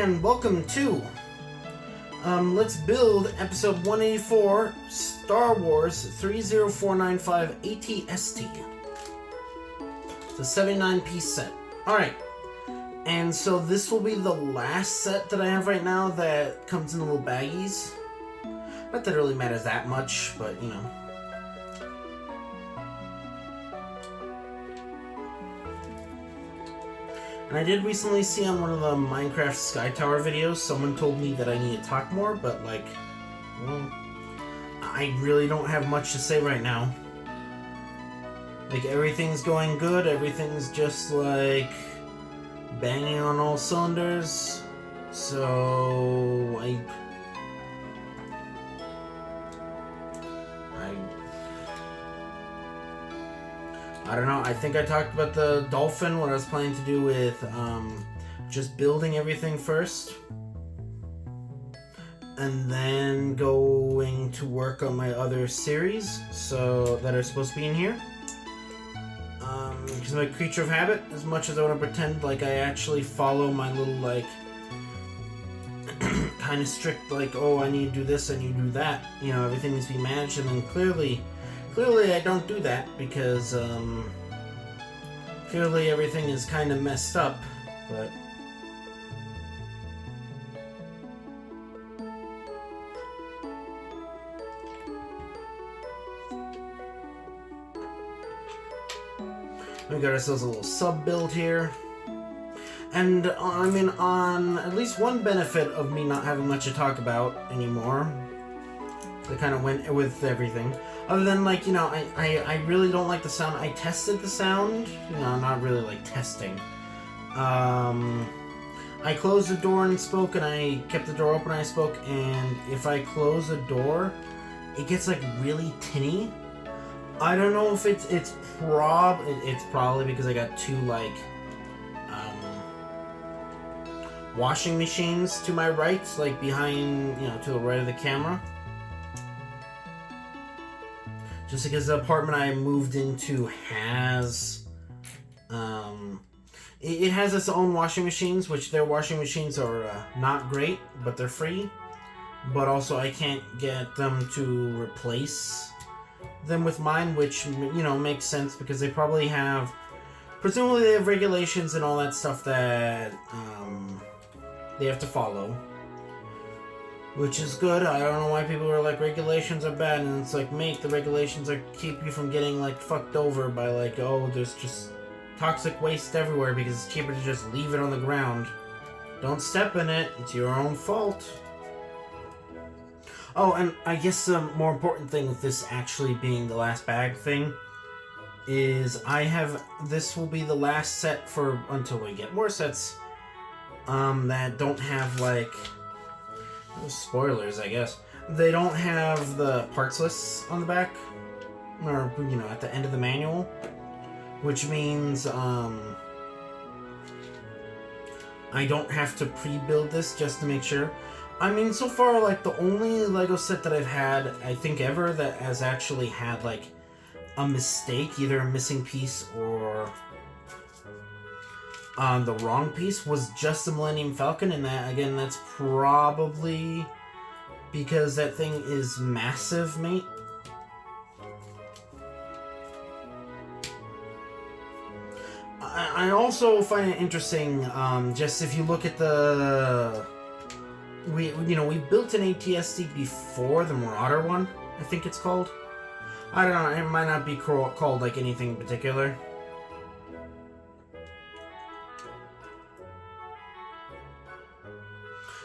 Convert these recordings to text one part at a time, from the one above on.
and welcome to let's build episode 184 Star Wars 30495 ATST. It's a 79-piece set. Alright, and so this will be the last set that I have right now that comes in little baggies. Not that it really matters that much, but you know. And I did recently see on one of the Minecraft Sky Tower videos, someone told me that I need to talk more, but like, well, I really don't have much to say right now. Like, everything's going good, everything's just like banging on all cylinders, so I don't know. I think I talked about the Dolphin, what I was planning to do with just building everything first. And then going to work on my other series so that are supposed to be in here. Because I'm a creature of habit, as much as I want to pretend like I actually follow my little, like, kind of strict, like, oh, I need to do this, I need to do that. You know, everything needs to be managed, and then clearly I don't do that because, clearly everything is kind of messed up, but... We got ourselves a little sub-build here. And, I mean, on at least one benefit of me not having much to talk about anymore, that kind of went with everything. Other than, like, you know, I really don't like the sound. I tested the sound. You know, not really, like, testing. I closed the door and spoke, and I kept the door open and I spoke, and if I close the door, it gets, like, really tinny. I don't know if it's probably because I got two, like, washing machines to my right, like, behind, you know, to the right of the camera. Just because the apartment I moved into has, it has its own washing machines, which their washing machines are not great, but they're free. But also I can't get them to replace them with mine, which, you know, makes sense because they probably have, presumably they have regulations and all that stuff that they have to follow. Which is good. I don't know why people are like, regulations are bad, and it's like, mate, the regulations are keep you from getting, like, fucked over by, like, oh, there's just toxic waste everywhere because it's cheaper to just leave it on the ground. Don't step in it. It's your own fault. Oh, and I guess the more important thing with this actually being the last bag thing is this will be the last set for, until we get more sets, that don't have, like, spoilers, I guess. They don't have the parts lists on the back, or, you know, at the end of the manual, which means, I don't have to pre-build this just to make sure. I mean, so far, like, the only LEGO set that I've had, I think ever, that has actually had, like, a mistake, either a missing piece or the wrong piece, was just the Millennium Falcon, and that, again, that's probably because that thing is massive, mate. I also find it interesting, just if you look at the... We built an ATST before the Marauder one, I think it's called. I don't know, it might not be called, like, anything in particular.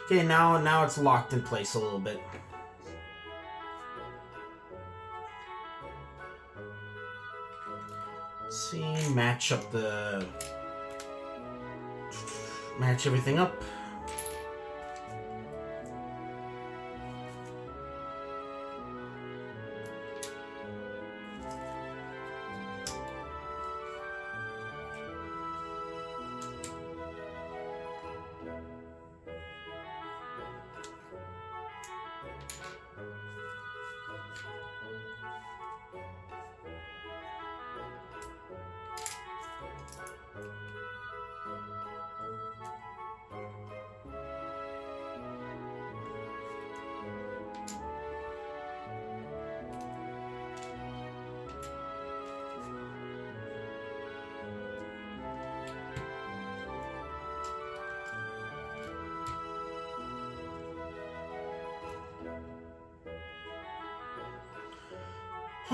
Okay, now it's locked in place a little bit. Let's see, match everything up.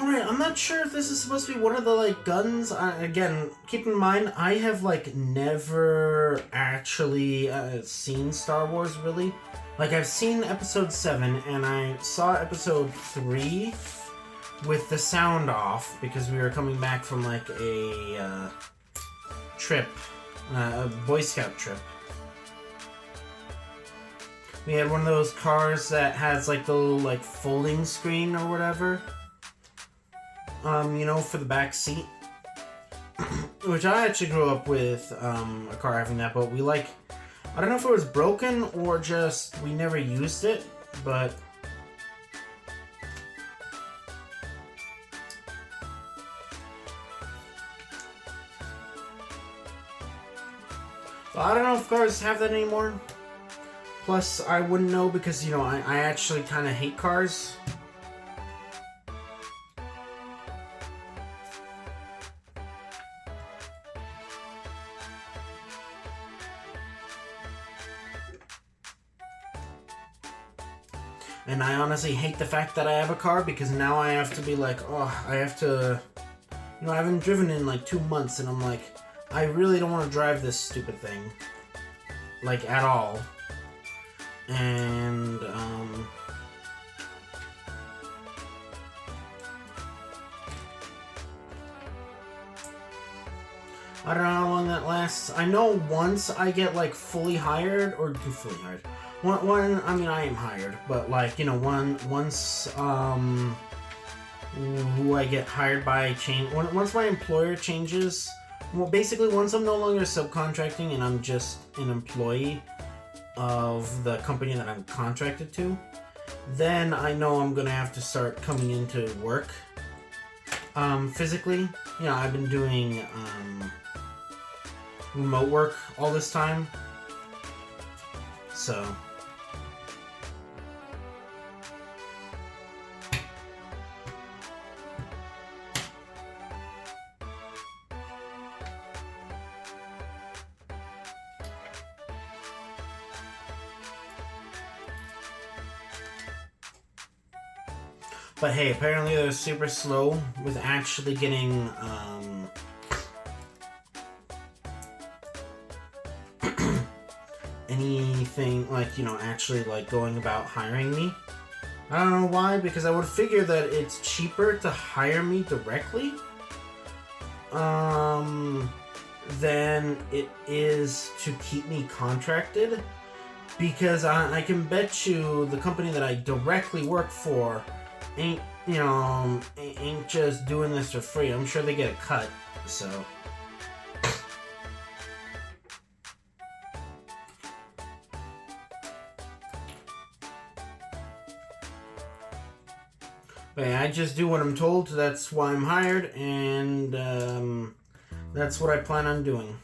Alright, I'm not sure if this is supposed to be one of the, like, guns. Again, keep in mind, I have, like, never actually seen Star Wars, really. Like, I've seen Episode 7, and I saw Episode 3 with the sound off, because we were coming back from, like, a trip, a Boy Scout trip. We had one of those cars that has, like, the little, like, folding screen or whatever. You know, for the back seat. Which I actually grew up with, a car having that, but we, like... I don't know if it was broken or just we never used it, but... I don't know if cars have that anymore. Plus, I wouldn't know because, you know, I actually kind of hate cars. And I honestly hate the fact that I have a car because now I have to be like, oh, I have to... You know, I haven't driven in like 2 months and I'm like, I really don't want to drive this stupid thing. Like, at all. And, I don't know how long that lasts. I know once I get, like, fully hired, or fully hired. One, I mean, I am hired, but, like, you know, once, who I get hired by once my employer changes, well, basically, once I'm no longer subcontracting and I'm just an employee of the company that I'm contracted to, then I know I'm gonna have to start coming into work, physically. You know, I've been doing, remote work all this time, so... But hey, apparently they're super slow with actually getting, anything, like, you know, actually, like, going about hiring me. I don't know why, because I would figure that it's cheaper to hire me directly, than it is to keep me contracted. Because I can bet you the company that I directly work for ain't just doing this for free. I'm sure they get a cut, so... But yeah, I just do what I'm told, that's why I'm hired, and that's what I plan on doing.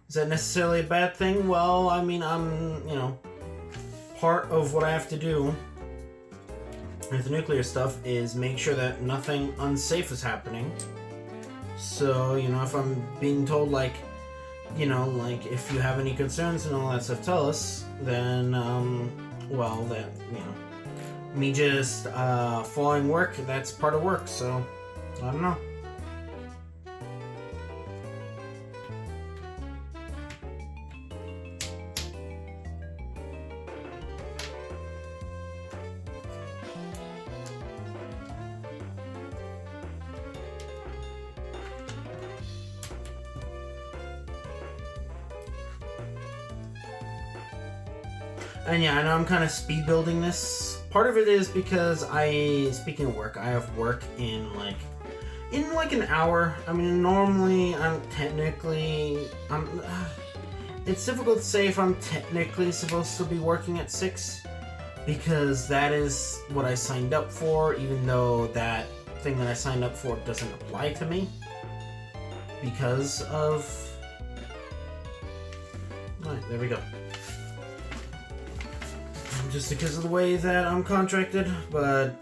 Is that necessarily a bad thing? Well, I mean, I'm, you know, part of what I have to do with the nuclear stuff is make sure that nothing unsafe is happening. So, you know, if I'm being told, like, you know, like, if you have any concerns and all that stuff, tell us, then, well, that, you know, me just following work, that's part of work, so I don't know. And yeah, I know I'm kind of speed building this. Part of it is because speaking of work, I have work in like an hour. I mean, normally it's difficult to say if I'm technically supposed to be working at 6, because that is what I signed up for, even though that thing that I signed up for doesn't apply to me because of... Alright, there we go. Just because of the way that I'm contracted, but,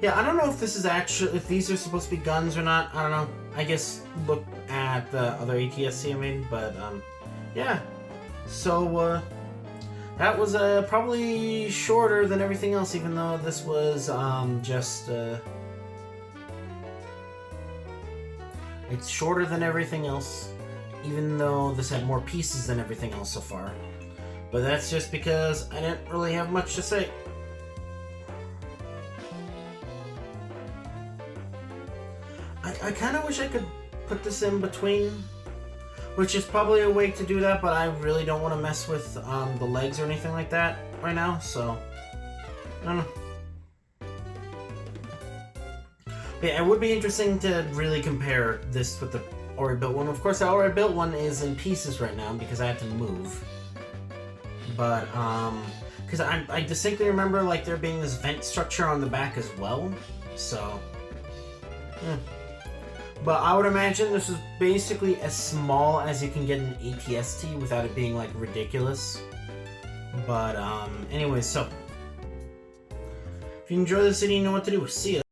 yeah, I don't know if this is actually, if these are supposed to be guns or not, I don't know. I guess look at the other ATSC I made, but, yeah. So, That was probably shorter than everything else, even though this was it's shorter than everything else, even though this had more pieces than everything else so far. But that's just because I didn't really have much to say. I kind of wish I could put this in between, which is probably a way to do that, but I really don't want to mess with the legs or anything like that right now, so I don't know. But yeah, it would be interesting to really compare this with the already built one. Of course, the already built one is in pieces right now because I had to move. But because I distinctly remember like there being this vent structure on the back as well, so. Yeah. But I would imagine this is basically as small as you can get an ATST without it being like ridiculous. But anyways, so if you enjoy this video, you know what to do. See ya.